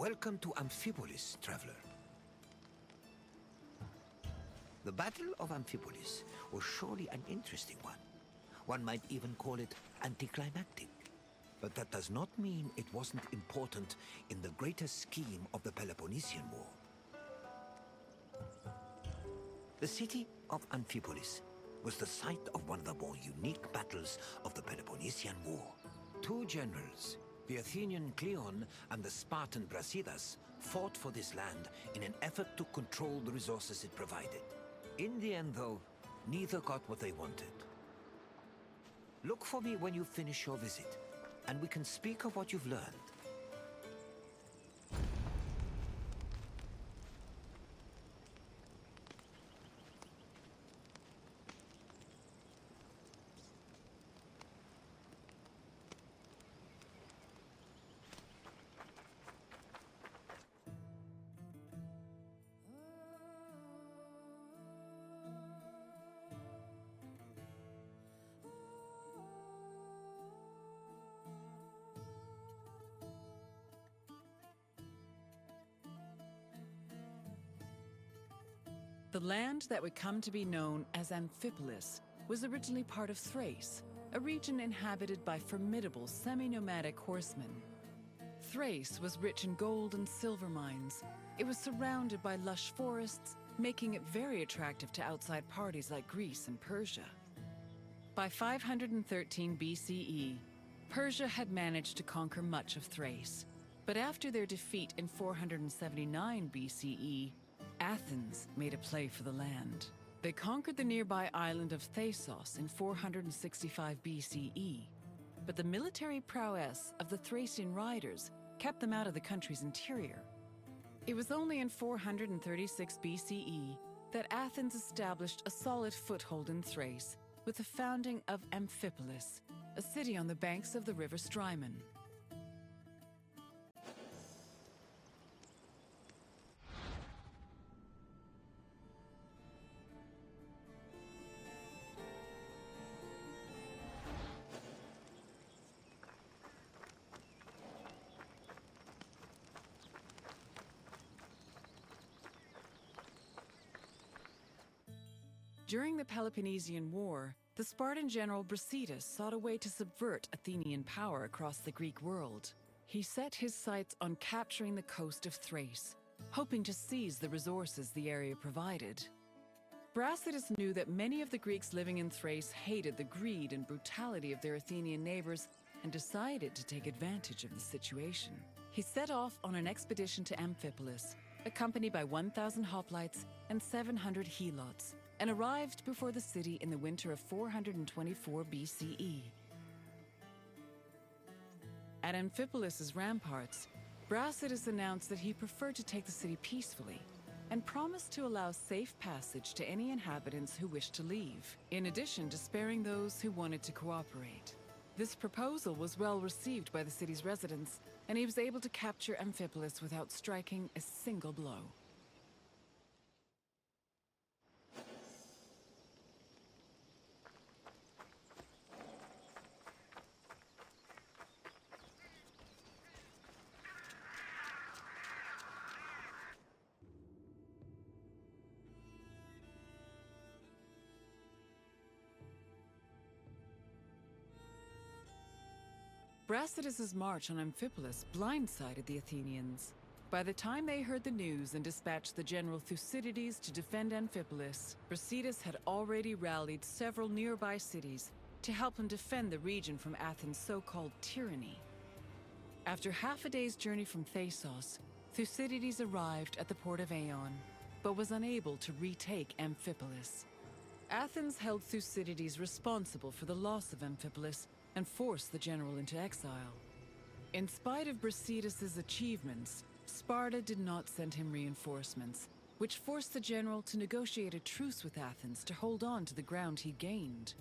Welcome to Amphipolis, traveler. The Battle of Amphipolis was surely an interesting one. One might even call it anticlimactic. But that does not mean it wasn't important in the greater scheme of the Peloponnesian War. The city of Amphipolis was the site of one of the more unique battles of the Peloponnesian War. Two generals, the Athenian Cleon and the Spartan Brasidas, fought for this land in an effort to control the resources it provided. In the end, though, neither got what they wanted. Look for me when you finish your visit, and we can speak of what you've learned. The land that would come to be known as Amphipolis was originally part of Thrace, a region inhabited by formidable semi-nomadic horsemen. Thrace was rich in gold and silver mines. It was surrounded by lush forests, making it very attractive to outside parties like Greece and Persia. By 513 BCE, Persia had managed to conquer much of Thrace. But after their defeat in 479 BCE, Athens made a play for the land. They conquered the nearby island of Thasos in 465 BCE, but the military prowess of the Thracian riders kept them out of the country's interior. It was only in 436 BCE that Athens established a solid foothold in Thrace with the founding of Amphipolis, a city on the banks of the river Strymon. During the Peloponnesian War, the Spartan general Brasidas sought a way to subvert Athenian power across the Greek world. He set his sights on capturing the coast of Thrace, hoping to seize the resources the area provided. Brasidas knew that many of the Greeks living in Thrace hated the greed and brutality of their Athenian neighbors and decided to take advantage of the situation. He set off on an expedition to Amphipolis, accompanied by 1,000 hoplites and 700 helots, and arrived before the city in the winter of 424 BCE. At Amphipolis' ramparts, Brasidas announced that he preferred to take the city peacefully and promised to allow safe passage to any inhabitants who wished to leave, in addition to sparing those who wanted to cooperate. This proposal was well received by the city's residents, and he was able to capture Amphipolis without striking a single blow. Brasidas' march on Amphipolis blindsided the Athenians. By the time they heard the news and dispatched the general Thucydides to defend Amphipolis, Brasidas had already rallied several nearby cities to help him defend the region from Athens' so-called tyranny. After half a day's journey from Thasos, Thucydides arrived at the port of Aeon, but was unable to retake Amphipolis. Athens held Thucydides responsible for the loss of Amphipolis and forced the general into exile. In spite of Brasidas' achievements, Sparta did not send him reinforcements, which forced the general to negotiate a truce with Athens to hold on to the ground he gained.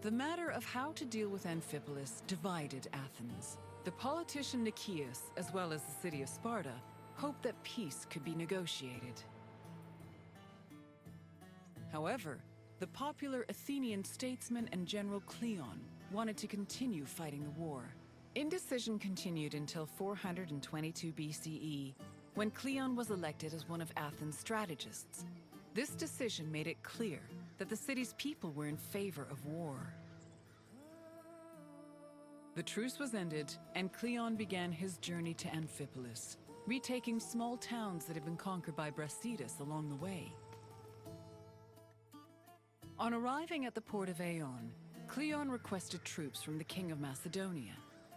The matter of how to deal with Amphipolis divided Athens. The politician Nicias, as well as the city of Sparta, hoped that peace could be negotiated. However, the popular Athenian statesman and general Cleon wanted to continue fighting the war. Indecision continued until 422 BCE, when Cleon was elected as one of Athens' strategists. This decision made it clear that the city's people were in favor of war. The truce was ended, and Cleon began his journey to Amphipolis, retaking small towns that had been conquered by Brasidas along the way. On arriving at the port of Aeon, Cleon requested troops from the king of Macedonia.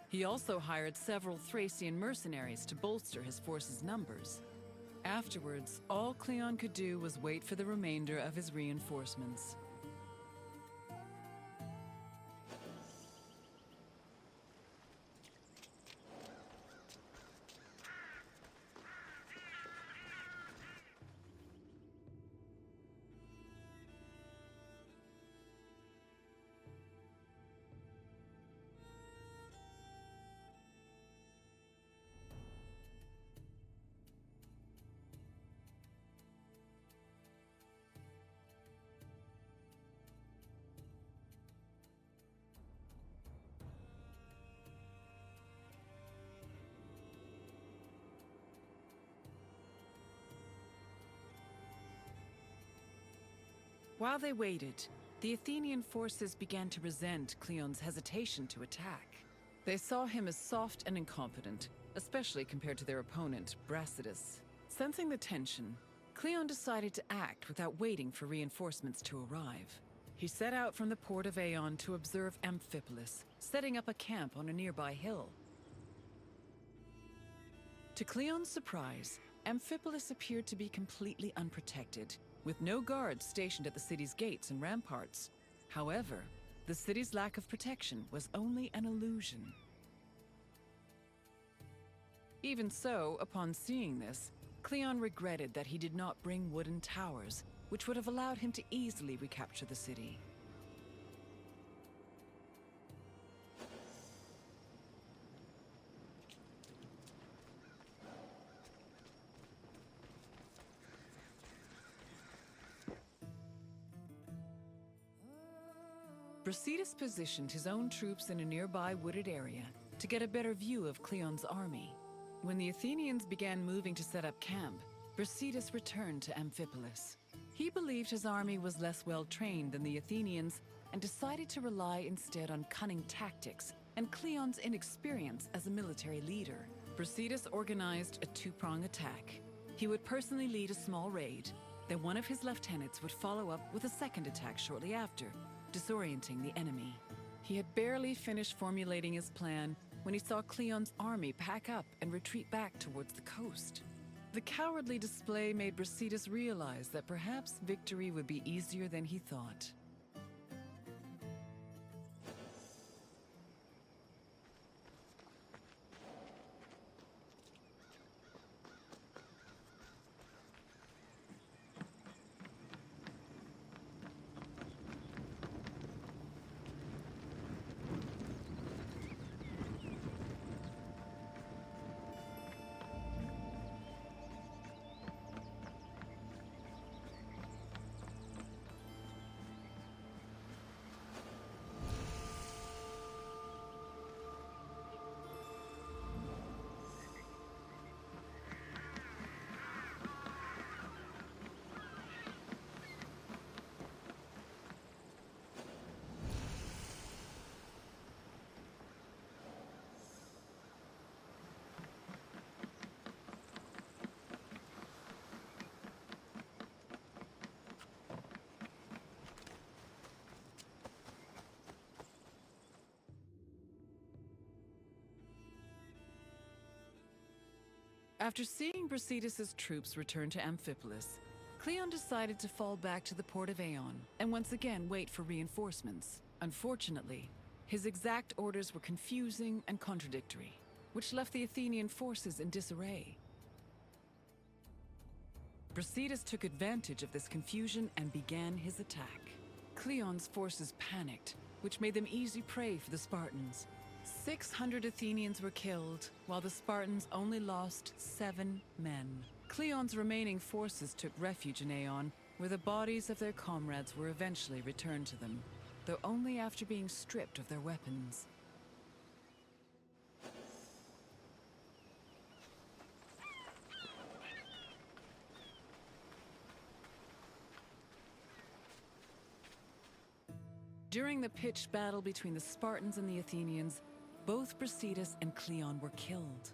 He also hired several Thracian mercenaries to bolster his force's numbers. Afterwards, all Cleon could do was wait for the remainder of his reinforcements. While they waited, the Athenian forces began to resent Cleon's hesitation to attack. They saw him as soft and incompetent, especially compared to their opponent, Brasidas. Sensing the tension, Cleon decided to act without waiting for reinforcements to arrive. He set out from the port of Aeon to observe Amphipolis, setting up a camp on a nearby hill. To Cleon's surprise, Amphipolis appeared to be completely unprotected, with no guards stationed at the city's gates and ramparts. However, the city's lack of protection was only an illusion. Even so, upon seeing this, Cleon regretted that he did not bring wooden towers, which would have allowed him to easily recapture the city. Brasidas positioned his own troops in a nearby wooded area to get a better view of Cleon's army. When the Athenians began moving to set up camp, Brasidas returned to Amphipolis. He believed his army was less well-trained than the Athenians and decided to rely instead on cunning tactics and Cleon's inexperience as a military leader. Brasidas organized a two-prong attack. He would personally lead a small raid, then one of his lieutenants would follow up with a second attack shortly after, disorienting the enemy. He had barely finished formulating his plan when he saw Cleon's army pack up and retreat back towards the coast. The cowardly display made Brasidas realize that perhaps victory would be easier than he thought. After seeing Brasidas' troops return to Amphipolis, Cleon decided to fall back to the port of Aeon and once again wait for reinforcements. Unfortunately, his exact orders were confusing and contradictory, which left the Athenian forces in disarray. Brasidas took advantage of this confusion and began his attack. Cleon's forces panicked, which made them easy prey for the Spartans. 600 Athenians were killed, while the Spartans only lost 7 men. Cleon's remaining forces took refuge in Aeon, where the bodies of their comrades were eventually returned to them, though only after being stripped of their weapons. During the pitched battle between the Spartans and the Athenians, both Brasidas and Cleon were killed.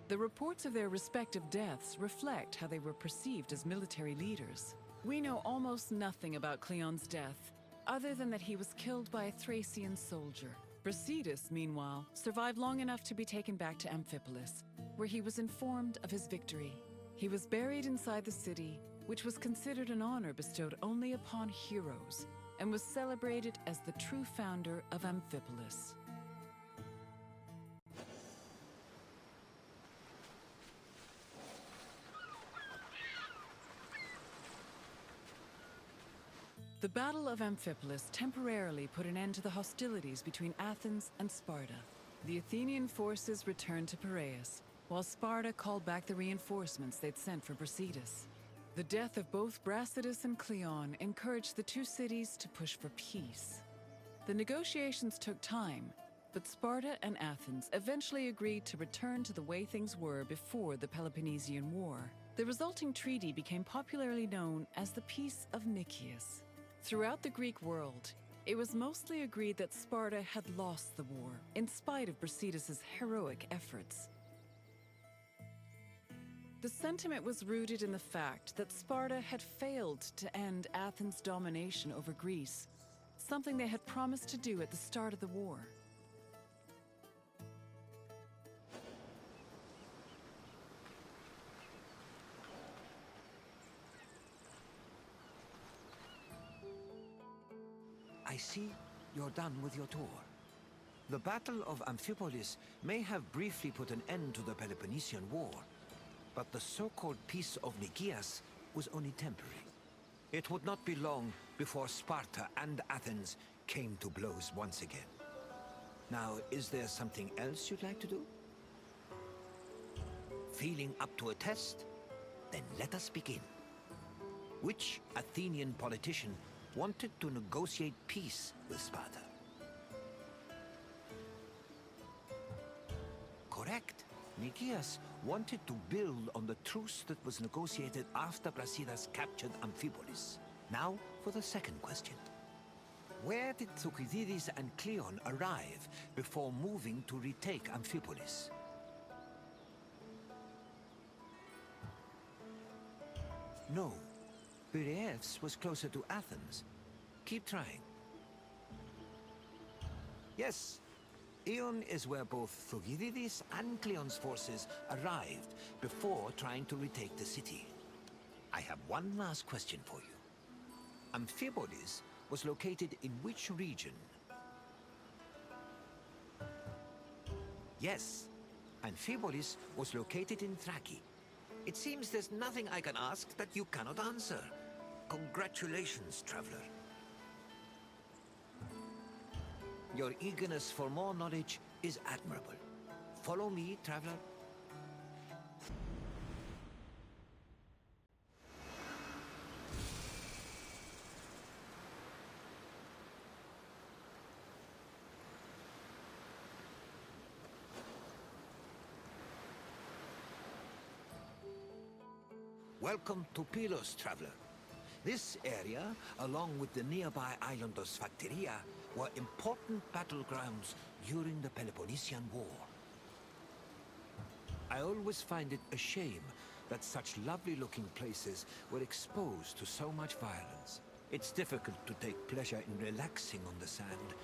The reports of their respective deaths reflect how they were perceived as military leaders. We know almost nothing about Cleon's death, other than that he was killed by a Thracian soldier. Brasidas, meanwhile, survived long enough to be taken back to Amphipolis, where he was informed of his victory. He was buried inside the city, which was considered an honor bestowed only upon heroes, and was celebrated as the true founder of Amphipolis. The Battle of Amphipolis temporarily put an end to the hostilities between Athens and Sparta. The Athenian forces returned to Piraeus, while Sparta called back the reinforcements they'd sent for Brasidas. The death of both Brasidas and Cleon encouraged the two cities to push for peace. The negotiations took time, but Sparta and Athens eventually agreed to return to the way things were before the Peloponnesian War. The resulting treaty became popularly known as the Peace of Nicias. Throughout the Greek world, it was mostly agreed that Sparta had lost the war, in spite of Brasidas' heroic efforts. The sentiment was rooted in the fact that Sparta had failed to end Athens' domination over Greece, something they had promised to do at the start of the war. I see you're done with your tour. The Battle of Amphipolis may have briefly put an end to the Peloponnesian War, but the so-called Peace of Nicias was only temporary. It would not be long before Sparta and Athens came to blows once again. Now, is there something else you'd like to do? Feeling up to a test? Then let us begin. Which Athenian politician wanted to negotiate peace with Sparta? Correct. Nicias wanted to build on the truce that was negotiated after Brasidas captured Amphipolis. Now for the second question. Where did Thucydides and Cleon arrive before moving to retake Amphipolis? No. Piraeus was closer to Athens. Keep trying. Yes. Aeon is where both Thucydides and Cleon's forces arrived before trying to retake the city. I have one last question for you. Amphipolis was located in which region? Yes, Amphipolis was located in Thrace. It seems there's nothing I can ask that you cannot answer. Congratulations, traveler. Your eagerness for more knowledge is admirable. Follow me, traveler. Welcome to Pylos, traveler. This area, along with the nearby island of Sphacteria, were important battlegrounds during the Peloponnesian War. I always find it a shame that such lovely-looking places were exposed to so much violence. It's difficult to take pleasure in relaxing on the sand,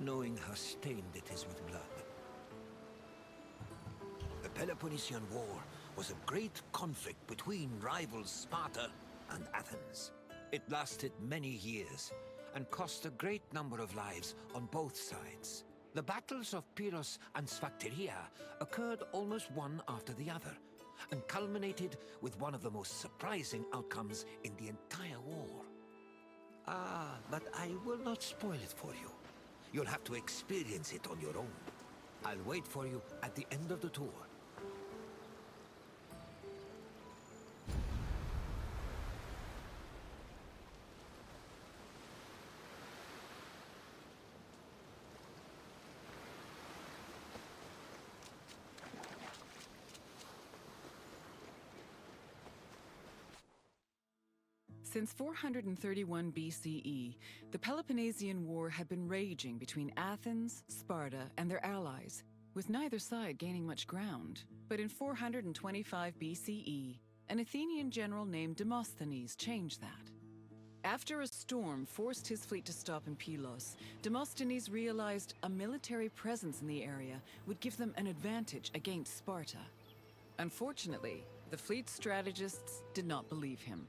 knowing how stained it is with blood. The Peloponnesian War was a great conflict between rivals Sparta and Athens. It lasted many years and cost a great number of lives on both sides. The battles of Pylos and Sphacteria occurred almost one after the other, and culminated with one of the most surprising outcomes in the entire war. Ah, but I will not spoil it for you. You'll have to experience it on your own. I'll wait for you at the end of the tour. Since 431 BCE, the Peloponnesian War had been raging between Athens, Sparta, and their allies, with neither side gaining much ground. But in 425 BCE, an Athenian general named Demosthenes changed that. After a storm forced his fleet to stop in Pylos, Demosthenes realized a military presence in the area would give them an advantage against Sparta. Unfortunately, the fleet strategists did not believe him,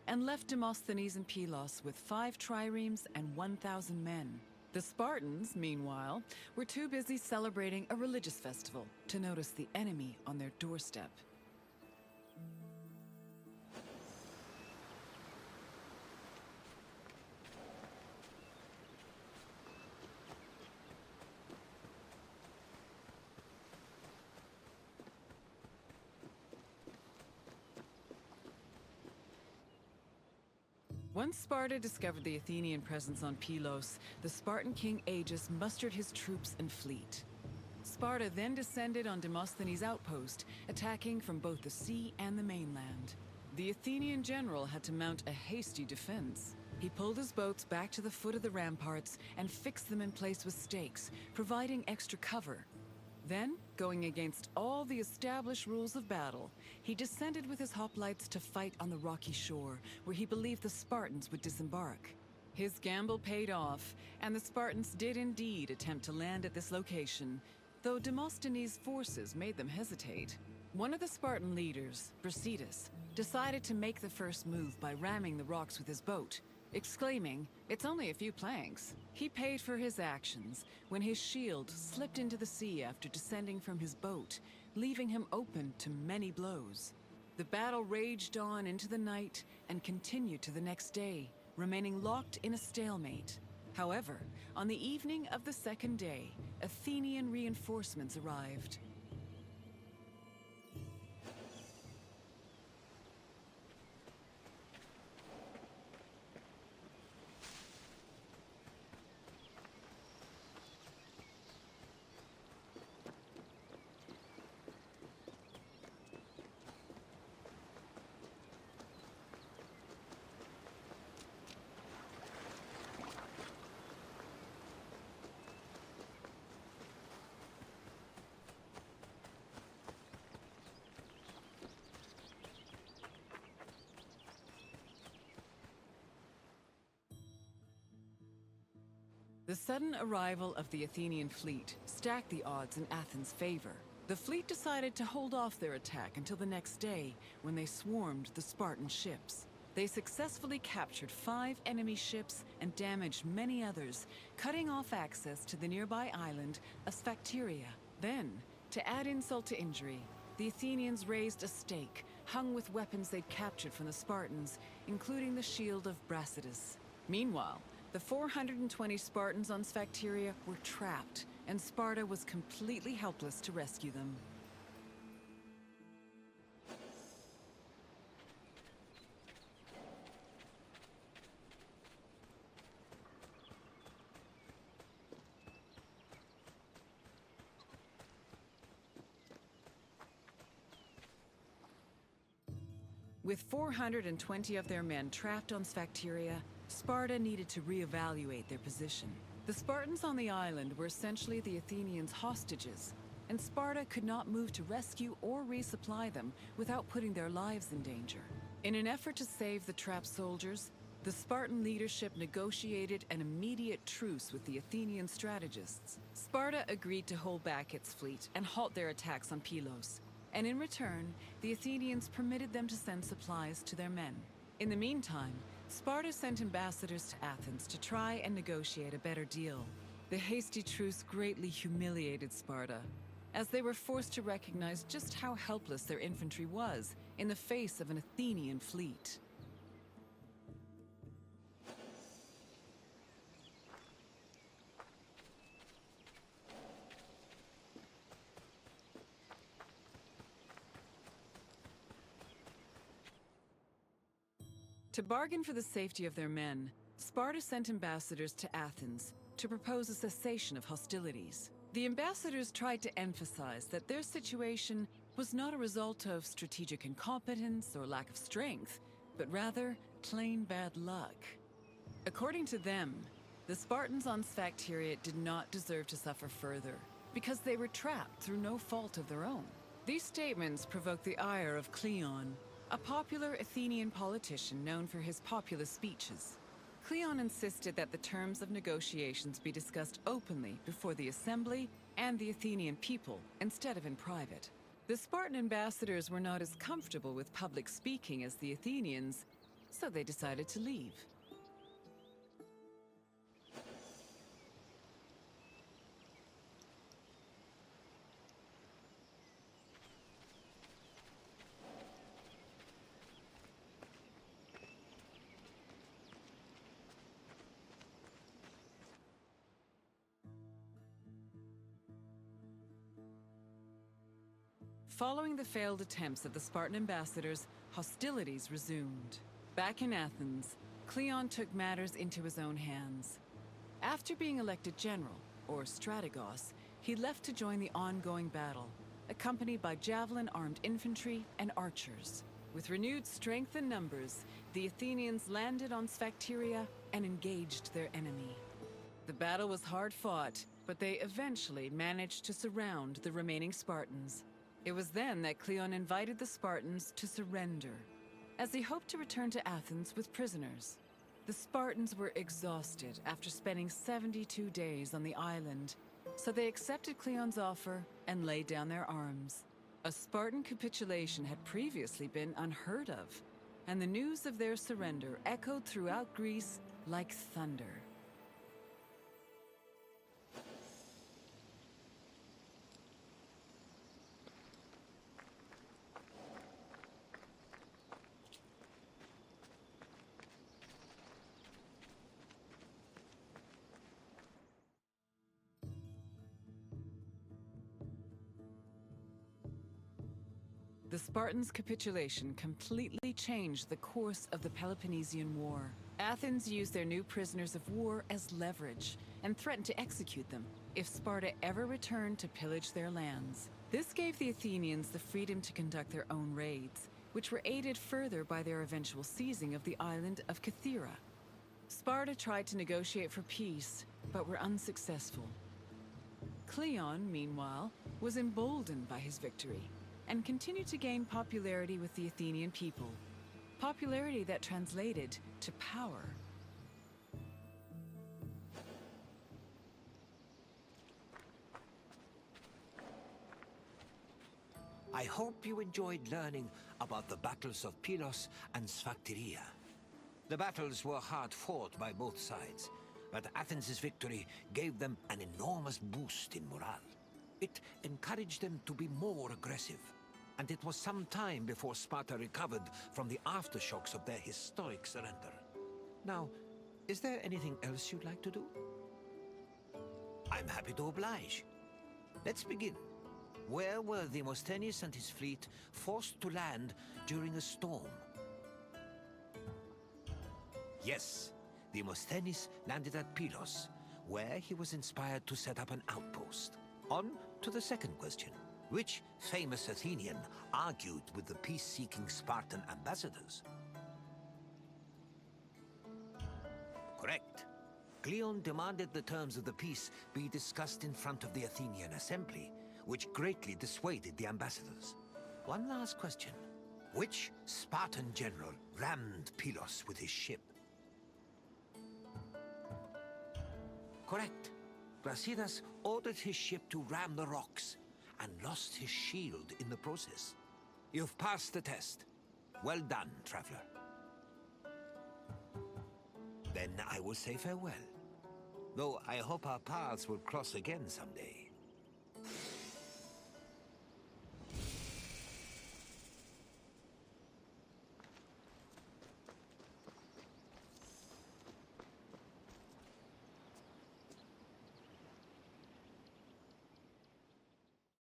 and left Demosthenes in Pylos with 5 triremes and 1,000 men. The Spartans, meanwhile, were too busy celebrating a religious festival to notice the enemy on their doorstep. Once Sparta discovered the Athenian presence on Pylos, the Spartan king Agis mustered his troops and fleet. Sparta then descended on Demosthenes' outpost, attacking from both the sea and the mainland. The Athenian general had to mount a hasty defense. He pulled his boats back to the foot of the ramparts and fixed them in place with stakes, providing extra cover. Then, going against all the established rules of battle, he descended with his hoplites to fight on the rocky shore, where he believed the Spartans would disembark. His gamble paid off, and the Spartans did indeed attempt to land at this location, though Demosthenes' forces made them hesitate. One of the Spartan leaders, Brasidas, decided to make the first move by ramming the rocks with his boat, exclaiming, "It's only a few planks." He paid for his actions when his shield slipped into the sea after descending from his boat, leaving him open to many blows. The battle raged on into the night and continued to the next day, remaining locked in a stalemate. However, on the evening of the second day, Athenian reinforcements arrived. The sudden arrival of the Athenian fleet stacked the odds in Athens' favor. The fleet decided to hold off their attack until the next day, when they swarmed the Spartan ships. They successfully captured 5 enemy ships and damaged many others, cutting off access to the nearby island of Sphacteria. Then, to add insult to injury, the Athenians raised a stake hung with weapons they'd captured from the Spartans, including the shield of Brasidas. Meanwhile, the 420 Spartans on Sphacteria were trapped, and Sparta was completely helpless to rescue them. With 420 of their men trapped on Sphacteria, Sparta needed to reevaluate their position. The Spartans on the island were essentially the Athenians' hostages, and Sparta could not move to rescue or resupply them without putting their lives in danger. In an effort to save the trapped soldiers, the Spartan leadership negotiated an immediate truce with the Athenian strategists. Sparta agreed to hold back its fleet and halt their attacks on Pylos, and in return, the Athenians permitted them to send supplies to their men. In the meantime, Sparta sent ambassadors to Athens to try and negotiate a better deal. The hasty truce greatly humiliated Sparta, as they were forced to recognize just how helpless their infantry was in the face of an Athenian fleet. To bargain for the safety of their men, Sparta sent ambassadors to Athens to propose a cessation of hostilities. The ambassadors tried to emphasize that their situation was not a result of strategic incompetence or lack of strength, but rather plain bad luck. According to them, the Spartans on Sphacteria did not deserve to suffer further, because they were trapped through no fault of their own. These statements provoked the ire of Cleon, a popular Athenian politician known for his populist speeches. Cleon insisted that the terms of negotiations be discussed openly before the assembly and the Athenian people, instead of in private. The Spartan ambassadors were not as comfortable with public speaking as the Athenians, so they decided to leave. Following the failed attempts of the Spartan ambassadors, hostilities resumed. Back in Athens, Cleon took matters into his own hands. After being elected general, or strategos, he left to join the ongoing battle, accompanied by javelin-armed infantry and archers. With renewed strength and numbers, the Athenians landed on Sphacteria and engaged their enemy. The battle was hard fought, but they eventually managed to surround the remaining Spartans. It was then that Cleon invited the Spartans to surrender, as he hoped to return to Athens with prisoners. The Spartans were exhausted after spending 72 days on the island, so they accepted Cleon's offer and laid down their arms. A Spartan capitulation had previously been unheard of, and the news of their surrender echoed throughout Greece like thunder. The Spartans' capitulation completely changed the course of the Peloponnesian War. Athens used their new prisoners of war as leverage and threatened to execute them if Sparta ever returned to pillage their lands. This gave the Athenians the freedom to conduct their own raids, which were aided further by their eventual seizing of the island of Kythera. Sparta tried to negotiate for peace, but were unsuccessful. Cleon, meanwhile, was emboldened by his victory and continued to gain popularity with the Athenian people. Popularity that translated to power. I hope you enjoyed learning about the battles of Pylos and Sphacteria. The battles were hard fought by both sides, but Athens' victory gave them an enormous boost in morale. It encouraged them to be more aggressive, and it was some time before Sparta recovered from the aftershocks of their historic surrender. Now, is there anything else you'd like to do? I'm happy to oblige. Let's begin. Where were Demosthenes and his fleet forced to land during a storm? Yes, Demosthenes landed at Pylos, where he was inspired to set up an outpost. On to the second question. Which famous Athenian argued with the peace-seeking Spartan ambassadors? Correct. Cleon demanded the terms of the peace be discussed in front of the Athenian assembly, which greatly dissuaded the ambassadors. One last question. Which Spartan general rammed Pylos with his ship? Correct. Brasidas ordered his ship to ram the rocks and lost his shield in the process. You've passed the test. Well done, traveler. Then I will say farewell. Though I hope our paths will cross again someday.